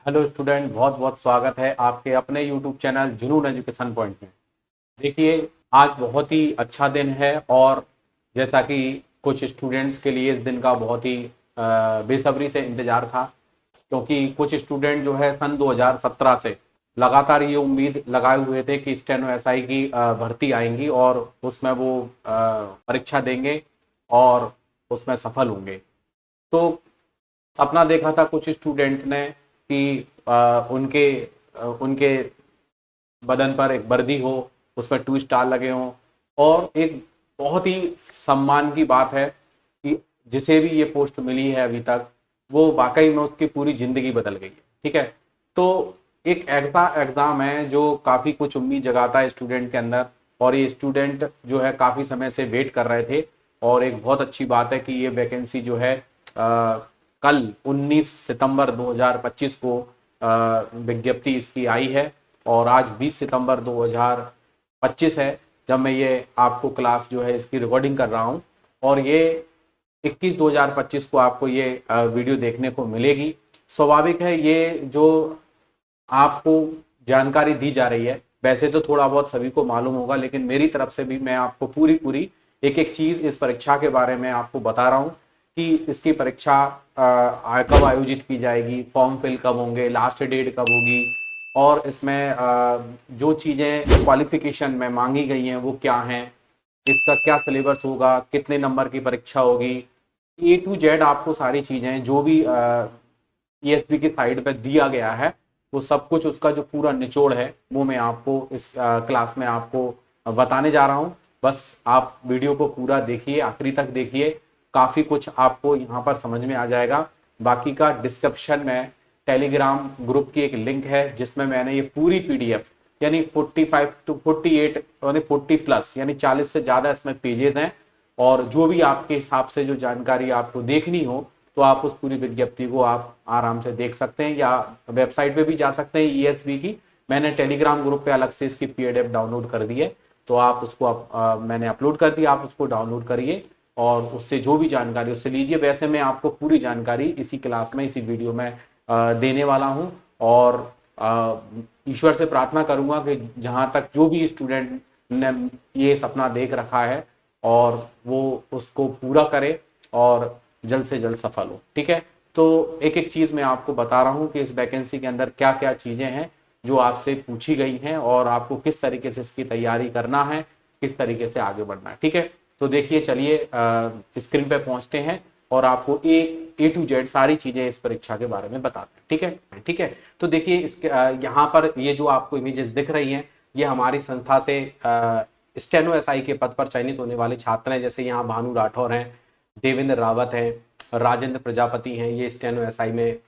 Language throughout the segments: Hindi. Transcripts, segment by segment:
हेलो स्टूडेंट, बहुत बहुत स्वागत है आपके अपने यूट्यूब चैनल जुनून एजुकेशन पॉइंट में। देखिए, आज बहुत ही अच्छा दिन है और जैसा कि कुछ स्टूडेंट्स के लिए इस दिन का बहुत ही बेसब्री से इंतजार था, क्योंकि कुछ स्टूडेंट जो है सन 2017 से लगातार ये उम्मीद लगाए हुए थे कि स्टेनो एसआई की भर्ती आएंगी और उसमें वो परीक्षा देंगे और उसमें सफल होंगे। तो सपना देखा था कुछ स्टूडेंट ने कि उनके बदन पर एक वर्दी हो, उस पर 2 स्टार लगे हों, और एक बहुत ही सम्मान की बात है कि जिसे भी ये पोस्ट मिली है अभी तक, वो वाकई में उसकी पूरी जिंदगी बदल गई है। ठीक है। तो एक ऐसा एग्जाम है जो काफी कुछ उम्मीद जगाता है स्टूडेंट के अंदर, और ये स्टूडेंट जो है काफी समय से वेट कर रहे थे। और एक बहुत अच्छी बात है कि ये वैकेंसी जो है कल 19 सितंबर 2025 को विज्ञप्ति इसकी आई है, और आज 20 सितंबर 2025 है जब मैं ये आपको क्लास जो है इसकी रिकॉर्डिंग कर रहा हूँ। और ये 21 2025 को आपको ये वीडियो देखने को मिलेगी। स्वाभाविक है, ये जो आपको जानकारी दी जा रही है, वैसे तो थोड़ा बहुत सभी को मालूम होगा, लेकिन मेरी तरफ से भी मैं आपको पूरी पूरी एक एक चीज इस परीक्षा के बारे में आपको बता रहा हूँ कि इसकी परीक्षा कब आयोजित की जाएगी, फॉर्म फिल कब होंगे, लास्ट डेट कब होगी, और इसमें जो चीजें क्वालिफिकेशन में मांगी गई हैं वो क्या हैं, इसका क्या सिलेबस होगा, कितने नंबर की परीक्षा होगी, A to Z आपको सारी चीजें जो भी ESB की साइड पे दिया गया है, वो सब कुछ उसका जो पूरा निचोड़ है वो मैं आपको इस क्लास में आपको बताने जा रहा हूँ। बस आप वीडियो को पूरा देखिए, आखिरी तक देखिए, काफी कुछ आपको यहाँ पर समझ में आ जाएगा। बाकी का डिस्क्रिप्शन में टेलीग्राम ग्रुप की एक लिंक है जिसमें मैंने ये पूरी PDF, यानी 45 to 48 यानी 40+ यानी 40 से ज्यादा इसमें पेजेस हैं, और जो भी आपके हिसाब से जो जानकारी आपको देखनी हो तो आप उस पूरी विज्ञप्ति को आप आराम से देख सकते हैं, या वेबसाइट पे भी जा सकते हैं ESB की। मैंने टेलीग्राम ग्रुप पे अलग से इसकी PDF डाउनलोड कर दी है, तो आप उसको मैंने अपलोड कर दिया, आप उसको डाउनलोड करिए और उससे जो भी जानकारी उससे लीजिए। वैसे मैं आपको पूरी जानकारी इसी क्लास में, इसी वीडियो में देने वाला हूँ। और ईश्वर से प्रार्थना करूंगा कि जहाँ तक जो भी स्टूडेंट ने ये सपना देख रखा है और वो उसको पूरा करे और जल्द से जल्द सफल हो। ठीक है। तो एक एक चीज मैं आपको बता रहा हूँ कि इस वैकेंसी के अंदर क्या क्या चीजें हैं जो आपसे पूछी गई हैं, और आपको किस तरीके से इसकी तैयारी करना है, किस तरीके से आगे बढ़ना है। ठीक है। तो देखिए, चलिए स्क्रीन पे पहुंचते हैं और आपको A to Z सारी चीजें इस परीक्षा के बारे में बताते हैं। ठीक है। ठीक है। तो देखिए, इसके यहाँ पर ये जो आपको इमेजेस दिख रही हैं, ये हमारी संस्था से स्टेनो एसआई के पद पर चयनित होने वाले छात्र हैं। जैसे यहाँ भानु राठौर हैं, देवेंद्र रावत हैं, राजेंद्र प्रजापति हैं, ये स्टेनो एसआई में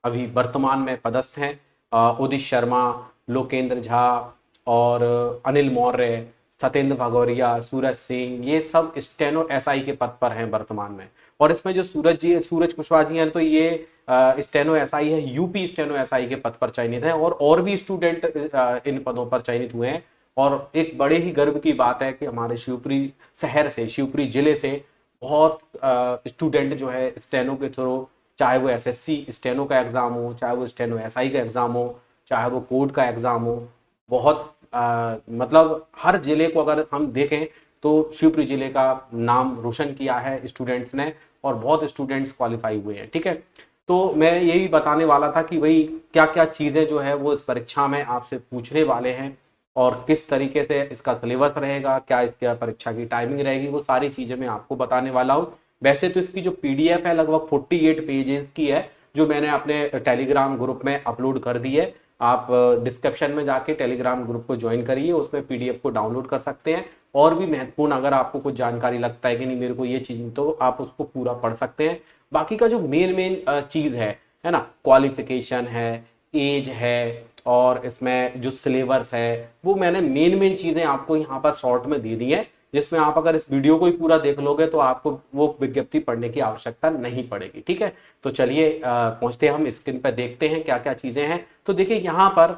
अभी वर्तमान में पदस्थ हैं। उदित शर्मा, लोकेंद्र झा और अनिल मौर्य, सत्येंद्र भगौरिया, सूरज सिंह, ये सब स्टेनो एसआई के पद पर हैं वर्तमान में। और इसमें जो सूरज कुशवाहा जी हैं, तो ये स्टेनो एसआई है, यूपी स्टेनो एसआई के पद पर चयनित है, और भी स्टूडेंट इन पदों पर चयनित हुए हैं। और एक बड़े ही गर्व की बात है कि हमारे शिवपुरी शहर से, शिवपुरी जिले से बहुत स्टूडेंट जो है स्टेनो के थ्रू, चाहे वो SSC स्टेनो का एग्जाम हो, चाहे वो स्टेनो एसआई का एग्जाम हो, चाहे वो कोर्ट का एग्जाम हो, बहुत मतलब हर जिले को अगर हम देखें तो शिवपुरी जिले का नाम रोशन किया है स्टूडेंट्स ने, और बहुत स्टूडेंट्स क्वालिफाई हुए हैं। ठीक है। तो मैं यही बताने वाला था कि भाई क्या क्या चीजें जो है वो इस परीक्षा में आपसे पूछने वाले हैं, और किस तरीके से इसका सिलेबस रहेगा, क्या इसकी परीक्षा की टाइमिंग रहेगी, वो सारी चीजें मैं आपको बताने वाला हूँ। वैसे तो इसकी जो PDF है लगभग 48 पेजेस की है, जो मैंने अपने टेलीग्राम ग्रुप में अपलोड कर दी है। आप डिस्क्रिप्शन में जाके टेलीग्राम ग्रुप को ज्वाइन करिए, उसमें PDF को डाउनलोड कर सकते हैं। और भी महत्वपूर्ण अगर आपको कुछ जानकारी लगता है कि नहीं मेरे को ये चीज, तो आप उसको पूरा पढ़ सकते हैं। बाकी का जो मेन मेन चीज है ना, क्वालिफिकेशन है, एज है, और इसमें जो सिलेबस है, वो मैंने मेन मेन चीजें आपको यहाँ पर शॉर्ट में दे दी है, जिसमें आप अगर इस वीडियो को ही पूरा देख लोगे तो आपको वो विज्ञप्ति पढ़ने की आवश्यकता नहीं पड़ेगी। ठीक है। तो चलिए पहुंचते हैं, हम स्क्रीन पर देखते हैं क्या क्या चीजें हैं। तो देखिए, यहाँ पर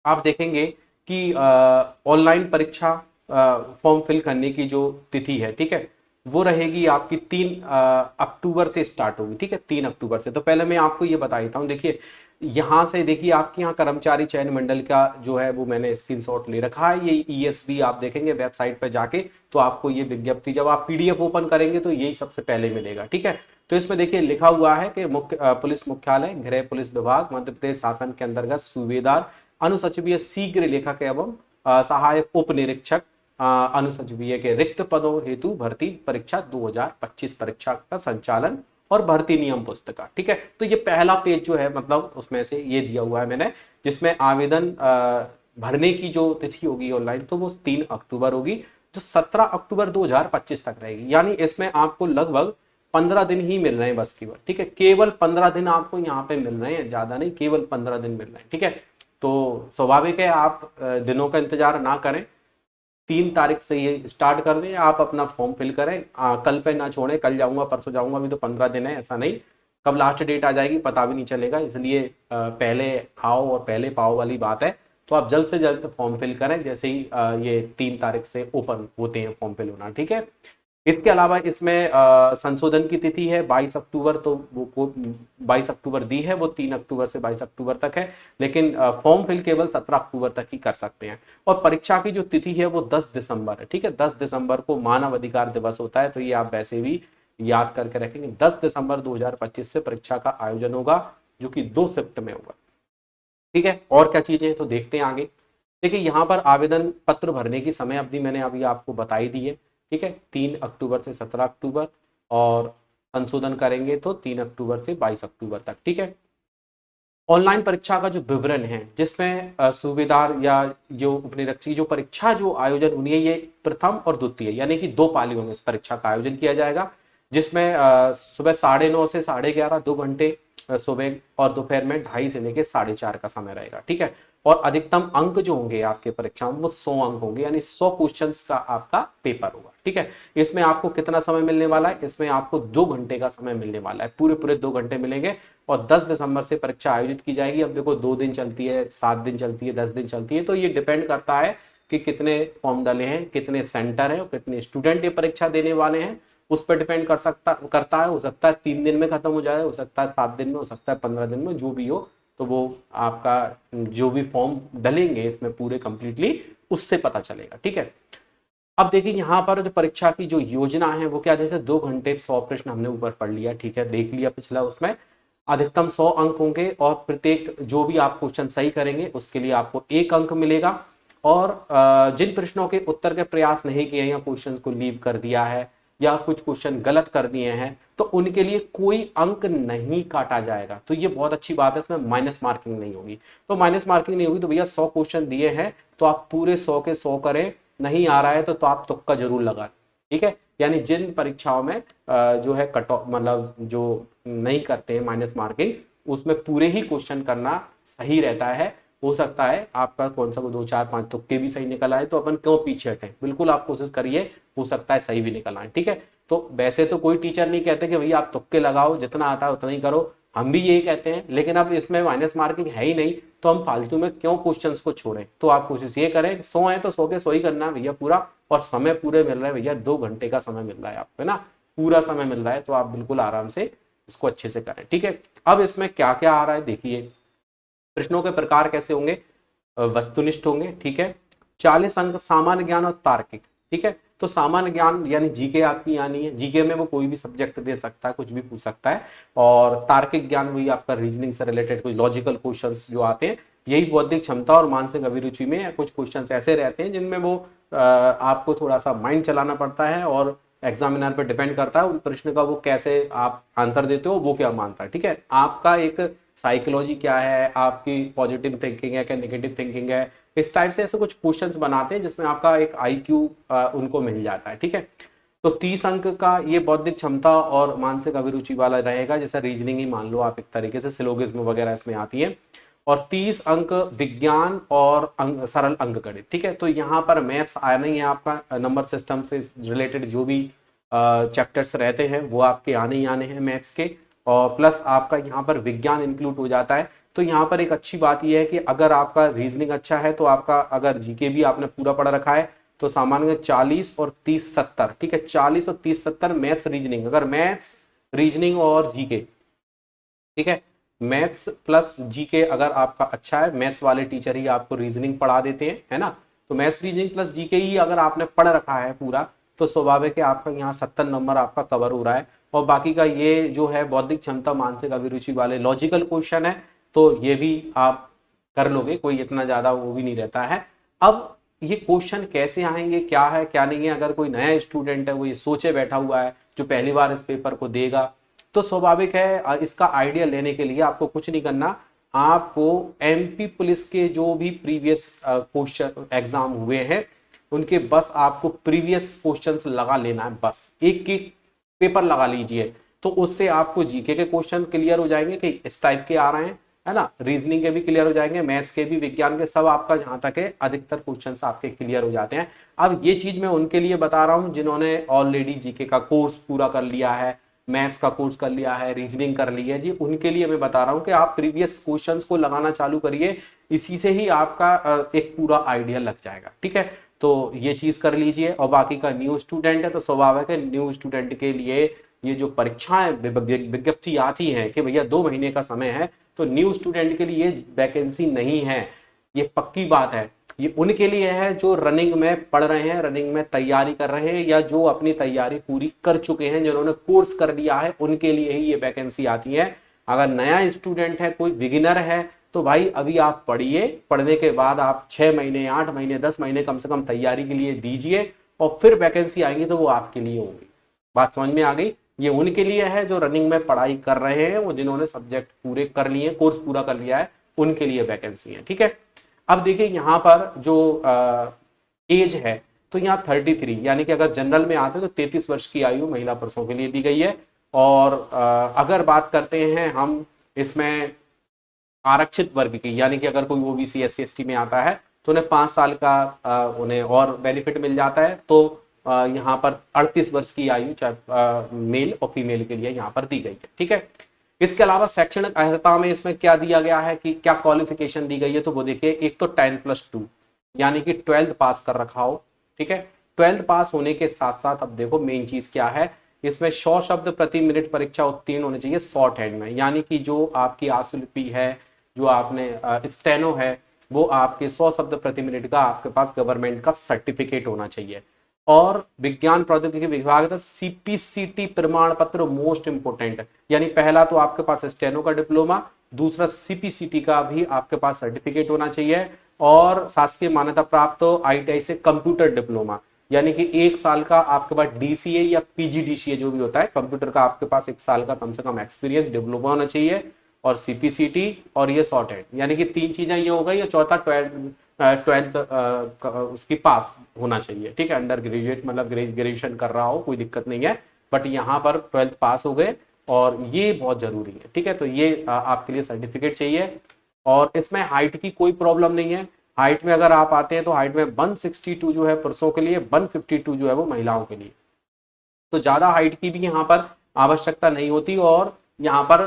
आप देखेंगे कि ऑनलाइन परीक्षा फॉर्म फिल करने की जो तिथि है, ठीक है, वो रहेगी आपकी 3 अक्टूबर से स्टार्ट होगी। ठीक है, 3 अक्टूबर से। तो पहले मैं आपको ये बता देता हूँ। देखिए, यहाँ से देखिए आपके यहाँ कर्मचारी चयन मंडल का जो है वो मैंने स्क्रीनशॉट ले रखा है, ये ईएसबी आप देखेंगे वेबसाइट पर जाके तो आपको ये विज्ञप्ति जब आप पीडीएफ ओपन करेंगे तो यही सबसे पहले मिलेगा। ठीक है, तो इसमें देखिए लिखा हुआ है कि मुख्य पुलिस मुख्यालय गृह पुलिस विभाग मध्य प्रदेश शासन के अंतर्गत सूबेदार अनुसचिवीय शीघ्र लेखक एवं सहायक उप निरीक्षक अनुसचिवीय के रिक्त पदों हेतु भर्ती परीक्षा 2025 परीक्षा का संचालन और भर्ती नियम पुस्तिका। ठीक है, तो ये पहला पेज जो है मतलब उसमें से ये दिया हुआ है मैंने, जिसमें आवेदन भरने की जो तिथि होगी ऑनलाइन तो वो 3 अक्टूबर होगी, जो 17 अक्टूबर 2025 तक रहेगी। यानी इसमें आपको लगभग 15 दिन ही मिल रहे हैं बस केवल। ठीक है, केवल 15 दिन आपको यहाँ पे मिल रहे हैं, ज्यादा नहीं, केवल 15 दिन मिल रहे हैं। ठीक है, तो स्वाभाविक है आप दिनों का इंतजार ना करें, 3 तारीख से ये स्टार्ट कर दें, आप अपना फॉर्म फिल करें, कल पे ना छोड़ें, कल जाऊंगा परसों जाऊंगा, अभी तो 15 दिन है, ऐसा नहीं, कब लास्ट डेट आ जाएगी पता भी नहीं चलेगा। इसलिए पहले आओ और पहले पाओ वाली बात है, तो आप जल्द से जल्द फॉर्म फिल करें जैसे ही ये 3 तारीख से ओपन होते हैं फॉर्म फिल होना। ठीक है, इसके अलावा इसमें संशोधन की तिथि है 22 अक्टूबर, तो वो 22 अक्टूबर दी है, वो 3 अक्टूबर से 22 अक्टूबर तक है, लेकिन फॉर्म फिल केवल 17 अक्टूबर तक ही कर सकते हैं। और परीक्षा की जो तिथि है वो 10 दिसंबर है। ठीक है, 10 दिसंबर को मानव अधिकार दिवस होता है, तो ये आप वैसे भी याद करके रखेंगे। 10 दिसंबर 2025 से परीक्षा का आयोजन होगा, जो कि 2 शिफ्ट में होगा। ठीक है, और क्या चीजें तो देखते हैं आगे। देखिए यहाँ पर आवेदन पत्र भरने की समय अवधि मैंने अभी आपको बताई दी है। ठीक है, 3 अक्टूबर से 17 अक्टूबर, और संशोधन करेंगे तो 3 अक्टूबर से 22 अक्टूबर तक। ठीक है, ऑनलाइन परीक्षा का जो विवरण है जिसमें सूबेदार या जो उपनिरीक्षक जो परीक्षा जो आयोजन होनी है, ये प्रथम और द्वितीय यानी कि 2 पालियों में इस परीक्षा का आयोजन किया जाएगा, जिसमें सुबह 9:30 से 11:30 2 घंटे सुबह, और दोपहर में 2:30 से लेकर 4:30 का समय रहेगा। ठीक है, और अधिकतम अंक जो होंगे आपके परीक्षा में वो 100 अंक होंगे, यानी 100 क्वेश्चंस का आपका पेपर होगा। ठीक है, इसमें आपको कितना समय मिलने वाला है, इसमें आपको 2 घंटे का समय मिलने वाला है, पूरे 2 घंटे मिलेंगे। और 10 दिसंबर से परीक्षा आयोजित की जाएगी। अब देखो 2 दिन चलती है, 7 दिन चलती है, 10 दिन चलती है, तो ये डिपेंड करता है कि कितने फॉर्म डले हैं, कितने सेंटर हैं और कितने स्टूडेंट ये परीक्षा देने वाले हैं, उस पर डिपेंड करता है। हो सकता है 3 दिन में खत्म हो जाए, हो सकता है 7 दिन में, हो सकता है 15 दिन में, जो भी हो, तो वो आपका जो भी फॉर्म डलेंगे इसमें पूरे कंप्लीटली उससे पता चलेगा। ठीक है, अब देखिए यहाँ पर जो परीक्षा की जो योजना है वो क्या, जैसे 2 घंटे 100 प्रश्न हमने ऊपर पढ़ लिया, ठीक है, देख लिया पिछला, उसमें अधिकतम 100 अंक होंगे, और प्रत्येक जो भी आप क्वेश्चन सही करेंगे उसके लिए आपको 1 अंक मिलेगा। और जिन प्रश्नों के उत्तर के प्रयास नहीं किए या क्वेश्चन को लीव कर दिया है या कुछ क्वेश्चन गलत कर दिए हैं तो उनके लिए कोई अंक नहीं काटा जाएगा। तो ये बहुत अच्छी बात है, इसमें माइनस मार्किंग नहीं होगी। तो माइनस मार्किंग नहीं होगी तो भैया 100 क्वेश्चन दिए हैं तो आप पूरे 100 के 100 करें, नहीं आ रहा है तो आप तुक्का जरूर लगाएं। ठीक है, यानी जिन परीक्षाओं में जो है कट ऑफ मतलब जो नहीं करते हैं माइनस मार्किंग, उसमें पूरे ही क्वेश्चन करना सही रहता है। हो सकता है आपका कौन सा को 2 4 5 तुक्के भी सही निकल आए, तो अपन क्यों पीछे हटें, बिल्कुल आप कोशिश करिए, हो सकता है सही भी निकल आए। ठीक है, तो वैसे तो कोई टीचर नहीं कहते कि भैया आप तुक्के लगाओ, जितना आता है उतना ही करो, हम भी यही कहते हैं, लेकिन अब इसमें माइनस मार्किंग है ही नहीं तो हम फालतू में क्यों क्वेश्चंस को छोड़ें। तो आप कोशिश ये करें, 100 है तो 100 के 100 ही करना है भैया पूरा, और समय पूरे मिल रहा है भैया, 2 घंटे का समय मिल रहा है आपको, है ना, पूरा समय मिल रहा है, तो आप बिल्कुल आराम से इसको अच्छे से करें। ठीक है, अब इसमें क्या क्या आ रहा है देखिए, प्रश्नों के प्रकार कैसे होंगे, वस्तुनिष्ठ होंगे। ठीक है, 40 अंक सामान्य ज्ञान और तार्किक। ठीक है, तो सामान्य ज्ञान यानी जीके आपकी आनी है, जीके में वो कोई भी सब्जेक्ट दे सकता है, कुछ भी पूछ सकता है। और तार्किक ज्ञान वही आपका रीजनिंग से रिलेटेड कुछ लॉजिकल क्वेश्चंस जो आते हैं, यही बौद्धिक क्षमता और मानसिक अभिरुचि में कुछ क्वेश्चंस ऐसे रहते हैं जिनमें वो आपको थोड़ा सा माइंड चलाना पड़ता है, और एग्जामिनर पर डिपेंड करता है उन प्रश्न का वो कैसे आप आंसर देते हो, वो क्या मानता है। ठीक है, आपका एक साइकोलॉजी क्या है, आपकी पॉजिटिव थिंकिंग है क्या नेगेटिव थिंकिंग है, इस टाइप से ऐसे कुछ क्वेश्चंस बनाते हैं जिसमें आपका एक आईक्यू उनको मिल जाता है। ठीक है, तो 30 अंक का ये बौद्धिक क्षमता और मानसिक अभिरुचि वाला रहेगा, जैसा रीजनिंग ही मान लो आप, एक तरीके से सिलोगिज्म वगैरह इसमें आती है। और 30 अंक विज्ञान और सरल अंक गणित। ठीक है, तो यहाँ पर मैथ्स आया नहीं है आपका, नंबर सिस्टम से रिलेटेड जो भी चैप्टर्स रहते हैं वो आपके आने ही आने हैं मैथ्स के, और प्लस आपका यहाँ पर विज्ञान इंक्लूड हो जाता है। तो यहाँ पर एक अच्छी बात यह है कि अगर आपका रीजनिंग अच्छा है तो आपका, अगर जीके भी आपने पूरा पढ़ रखा है तो सामान्य 40 और 30 70। ठीक है, 40 और 30 70 मैथ्स रीजनिंग, अगर मैथ्स रीजनिंग और जीके, ठीक है, मैथ्स प्लस जीके अगर आपका अच्छा है, मैथ्स वाले टीचर ही आपको रीजनिंग पढ़ा देते हैं, है ना। तो मैथ्स रीजनिंग प्लस जीके ही अगर आपने पढ़ रखा है पूरा, तो स्वाभाविक है आपका यहाँ 70 नंबर आपका कवर हो रहा है। और बाकी का ये जो है बौद्धिक क्षमता, मानसिक अभिरुचि वाले लॉजिकल क्वेश्चन है, तो ये भी आप कर लोगे, कोई इतना ज्यादा वो भी नहीं रहता है। अब ये क्वेश्चन कैसे आएंगे, क्या है क्या नहीं है, अगर कोई नया स्टूडेंट है वो ये सोचे बैठा हुआ है जो पहली बार इस पेपर को देगा, तो स्वाभाविक है इसका आइडिया लेने के लिए आपको कुछ नहीं करना, आपको एमपी पुलिस के जो भी प्रीवियस क्वेश्चन एग्जाम हुए हैं उनके बस आपको प्रीवियस क्वेश्चंस लगा लेना है, बस एक एक पेपर लगा लीजिए, तो उससे आपको जीके के क्वेश्चन क्लियर हो जाएंगे कि इस टाइप के आ रहे हैं, है ना। रीजनिंग के भी क्लियर हो जाएंगे, मैथ्स के भी, विज्ञान के, सब आपका जहां तक है अधिकतर क्वेश्चंस आपके क्लियर हो जाते हैं। अब ये चीज मैं उनके लिए बता रहा हूं जिन्होंने ऑलरेडी जीके का कोर्स पूरा कर लिया है, मैथ्स का कोर्स कर लिया है, रीजनिंग कर ली है जी, उनके लिए मैं बता रहा हूं कि आप प्रीवियस क्वेश्चंस को लगाना चालू करिए, इसी से ही आपका एक पूरा आइडिया लग जाएगा, ठीक है। तो ये चीज कर लीजिए। और बाकी का न्यू स्टूडेंट है तो स्वाभाविक है न्यू स्टूडेंट के लिए ये जो परीक्षाएं विज्ञप्ति आती हैं कि भैया 2 महीने का समय है, तो न्यू स्टूडेंट के लिए वैकेंसी नहीं है, ये पक्की बात है। ये उनके लिए है जो रनिंग में पढ़ रहे हैं, रनिंग में तैयारी कर रहे हैं, या जो अपनी तैयारी पूरी कर चुके हैं, जिन्होंने कोर्स कर लिया है, उनके लिए ही ये वैकेंसी आती है। अगर नया स्टूडेंट है, कोई बिगिनर है, तो भाई अभी आप पढ़िए, पढ़ने के बाद आप 6 महीने, 8 महीने, 10 महीने कम से कम तैयारी के लिए दीजिए, और फिर वैकेंसी आएंगी तो वो आपके लिए होगी। बात समझ में आ गई। ये उनके लिए है जो रनिंग में पढ़ाई कर रहे हैं, वो जिन्होंने सब्जेक्ट पूरे कर लिए, कोर्स पूरा कर लिया है, उनके लिए वैकेंसी है, ठीक है। अब देखिए यहाँ पर जो एज है, तो यहाँ 33, यानी कि अगर जनरल में आते तो 33 वर्ष की आयु महिला पुरुषों के लिए दी गई है। और अगर बात करते हैं हम इसमें आरक्षित वर्ग की, यानी कि अगर कोई ओबीसी SC ST में आता है तो उन्हें 5 साल का उन्हें और बेनिफिट मिल जाता है। तो यहाँ पर 38 वर्ष की आयु चाहे मेल और फीमेल के लिए यहाँ पर दी गई है, ठीक है। इसके अलावा शैक्षणिक अर्हता में इसमें क्या दिया गया है कि क्या क्वालिफिकेशन दी गई है, तो वो देखिए, एक तो 10+2 यानी कि 12th पास कर रखा हो, ठीक है। 12th पास होने के साथ साथ अब देखो मेन चीज क्या है, इसमें 100 शब्द प्रति मिनट परीक्षा उत्तीर्ण होने चाहिए शॉर्ट हैंड में, यानी कि जो आपकी आशुलिपि है, जो आपने स्टेनो है, वो आपके 100 शब्द प्रति मिनट का आपके पास गवर्नमेंट का सर्टिफिकेट होना चाहिए। और विज्ञान प्रौद्योगिकी विभाग का सीपीसीटी प्रमाण पत्र मोस्ट इंपोर्टेंट, यानी पहला तो आपके पास स्टेनो का डिप्लोमा, दूसरा सीपीसीटी का भी आपके पास सर्टिफिकेट होना चाहिए, और शासकीय मान्यता प्राप्त ITI से कंप्यूटर डिप्लोमा, यानी कि 1 साल का आपके पास DCA या PGDCA जो भी होता है कंप्यूटर का, आपके पास 1 साल का कम से कम एक्सपीरियंस डिप्लोमा होना चाहिए, और सीपीसीटी और ये शॉर्ट हैंड, यानी कि 3 चीजें ये हो गई। या चौथा 12th उसकी पास होना चाहिए, ठीक है। अंडर ग्रेजुएट मतलब ग्रेजुएशन कर रहा हो, कोई दिक्कत नहीं है, बट यहाँ पर 12th पास हो गए, और ये बहुत जरूरी है, ठीक है। तो ये आपके लिए सर्टिफिकेट चाहिए। और इसमें हाइट की कोई प्रॉब्लम नहीं है। हाइट में अगर आप आते हैं तो हाइट में 162 जो है पुरुषों के लिए, 152 जो है वो महिलाओं के लिए, तो ज्यादा हाइट की भी यहाँ पर आवश्यकता नहीं होती। और यहाँ पर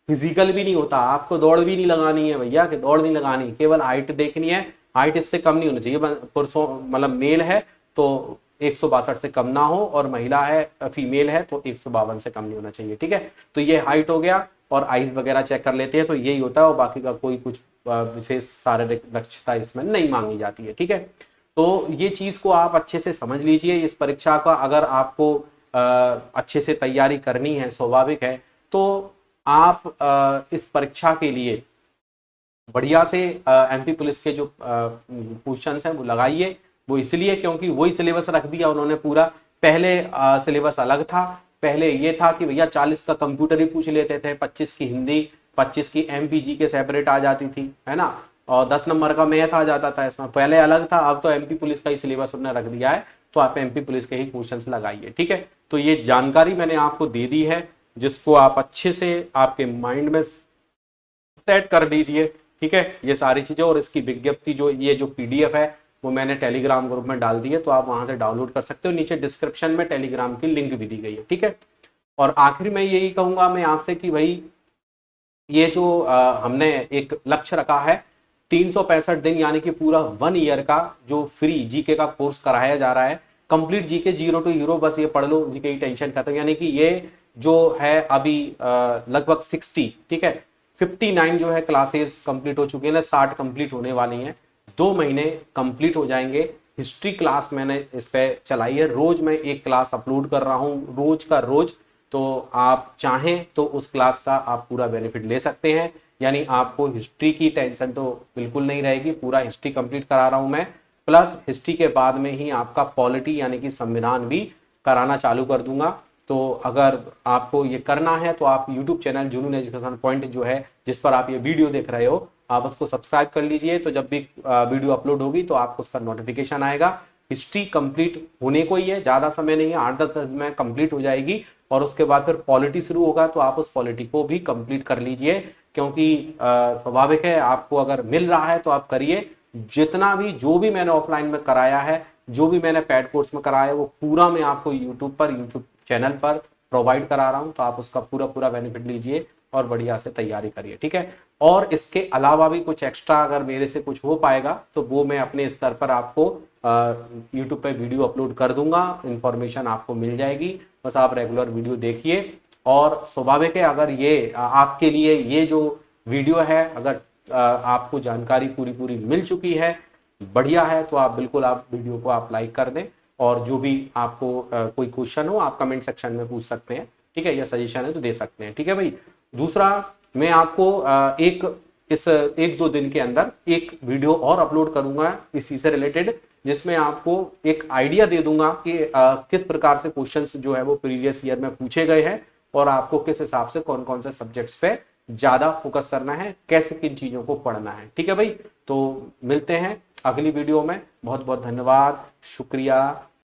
फिजिकल भी नहीं होता, आपको दौड़ भी नहीं लगानी है भैया, कि दौड़ नहीं लगानी, केवल हाइट देखनी है। हाइट इससे कम नहीं होनी चाहिए, पुरुषों मतलब मेल है तो 162 से कम ना हो, और महिला है फीमेल है तो 152 से कम नहीं होना चाहिए, ठीक है। तो ये हाइट हो गया, और आइज वगैरह चेक कर लेते हैं तो यही होता है, और बाकी का कोई कुछ विशेष शारीरिक दक्षता इसमें नहीं मांगी जाती है, ठीक है। तो ये चीज को आप अच्छे से समझ लीजिए। इस परीक्षा का अगर आपको अच्छे से तैयारी करनी है, स्वाभाविक है, तो आप इस परीक्षा के लिए बढ़िया से एमपी पुलिस के जो क्वेश्चन हैं वो लगाइए। वो इसलिए क्योंकि वही सिलेबस रख दिया उन्होंने पूरा। पहले सिलेबस अलग था, पहले ये था कि भैया 40 का कंप्यूटर ही पूछ लेते थे, 25 की हिंदी, 25 की MPG के सेपरेट आ जाती थी, है ना, और 10 नंबर का मैथ आ जाता था। इसमें पहले अलग था, अब तो एमपी पुलिस का ही सिलेबस उन्होंने रख दिया है, तो आप एमपी पुलिस के ही क्वेश्चंस लगाइए, ठीक है। तो ये जानकारी मैंने आपको दे दी है, जिसको आप अच्छे से आपके माइंड में सेट कर दीजिए, ठीक है, ये सारी चीजें। और इसकी विज्ञप्ति जो ये जो PDF है वो मैंने टेलीग्राम ग्रुप में डाल दी है, तो आप वहां से डाउनलोड कर सकते हो। नीचे डिस्क्रिप्शन में टेलीग्राम की लिंक भी दी गई है, ठीक है। और आखिर में यही कहूंगा मैं आपसे कि भाई ये जो हमने एक लक्ष्य रखा है 365 दिन यानी कि पूरा 1 ईयर का जो फ्री जीके का कोर्स कराया जा रहा है, कंप्लीट जीके 0 to हीरो, बस ये पढ़ लो, जीके की टेंशन खत्म। यानी कि ये जो है अभी लगभग 60, ठीक है, 59 जो है क्लासेस कंप्लीट हो चुकी है ना, 60 कंप्लीट होने वाली हैं, 2 महीने कंप्लीट हो जाएंगे। हिस्ट्री क्लास मैंने इस पे चलाई है, रोज मैं एक क्लास अपलोड कर रहा हूँ, रोज का रोज। तो आप चाहें तो उस क्लास का आप पूरा बेनिफिट ले सकते हैं, यानी आपको हिस्ट्री की टेंशन तो बिल्कुल नहीं रहेगी, पूरा हिस्ट्री कंप्लीट करा रहा हूं मैं। प्लस हिस्ट्री के बाद में ही आपका पॉलिटी यानी कि संविधान भी कराना चालू कर दूंगा। तो अगर आपको ये करना है तो आप यूट्यूब चैनल जुनून एजुकेशन पॉइंट जो है, जिस पर आप ये वीडियो देख रहे हो, आप उसको सब्सक्राइब कर लीजिए। तो जब भी वीडियो अपलोड होगी तो आपको उसका नोटिफिकेशन आएगा। हिस्ट्री कंप्लीट होने को ही है, ज्यादा समय नहीं है, 8-10 दिन में कंप्लीट हो जाएगी। और उसके बाद फिर पॉलिटी शुरू होगा, तो आप उस पॉलिटी को भी कंप्लीट कर लीजिए, क्योंकि स्वाभाविक है, आपको अगर मिल रहा है तो आप करिए। जितना भी जो भी मैंने ऑफलाइन में कराया है, जो भी मैंने पेड कोर्स में कराया है, वो पूरा मैं आपको यूट्यूब चैनल पर प्रोवाइड करा रहा हूं। तो आप उसका पूरा पूरा बेनिफिट लीजिए और बढ़िया से तैयारी करिए, ठीक है। और इसके अलावा भी कुछ एक्स्ट्रा अगर मेरे से कुछ हो पाएगा तो वो मैं अपने स्तर पर आपको यूट्यूब पे वीडियो अपलोड कर दूंगा, इंफॉर्मेशन आपको मिल जाएगी। बस आप रेगुलर वीडियो देखिए। और स्वाभाविक है, अगर ये आपके लिए ये जो वीडियो है, अगर आपको जानकारी पूरी पूरी मिल चुकी है, बढ़िया है, तो आप बिल्कुल आप वीडियो को आप लाइक कर दें। और जो भी आपको कोई क्वेश्चन हो आप कमेंट सेक्शन में पूछ सकते हैं, ठीक है, या सजेशन है तो दे सकते हैं, ठीक है भाई। दूसरा, मैं आपको इस 1-2 दिन के अंदर एक वीडियो और अपलोड करूंगा इसी से रिलेटेड, जिसमें आपको एक आइडिया दे दूंगा कि किस प्रकार से क्वेश्चंस जो है वो प्रीवियस ईयर में पूछे गए हैं, और आपको किस हिसाब से कौन कौन से सब्जेक्ट्स पे ज्यादा फोकस करना है, कैसे किन चीजों को पढ़ना है, ठीक है भाई। तो मिलते हैं अगली वीडियो में। बहुत बहुत धन्यवाद, शुक्रिया।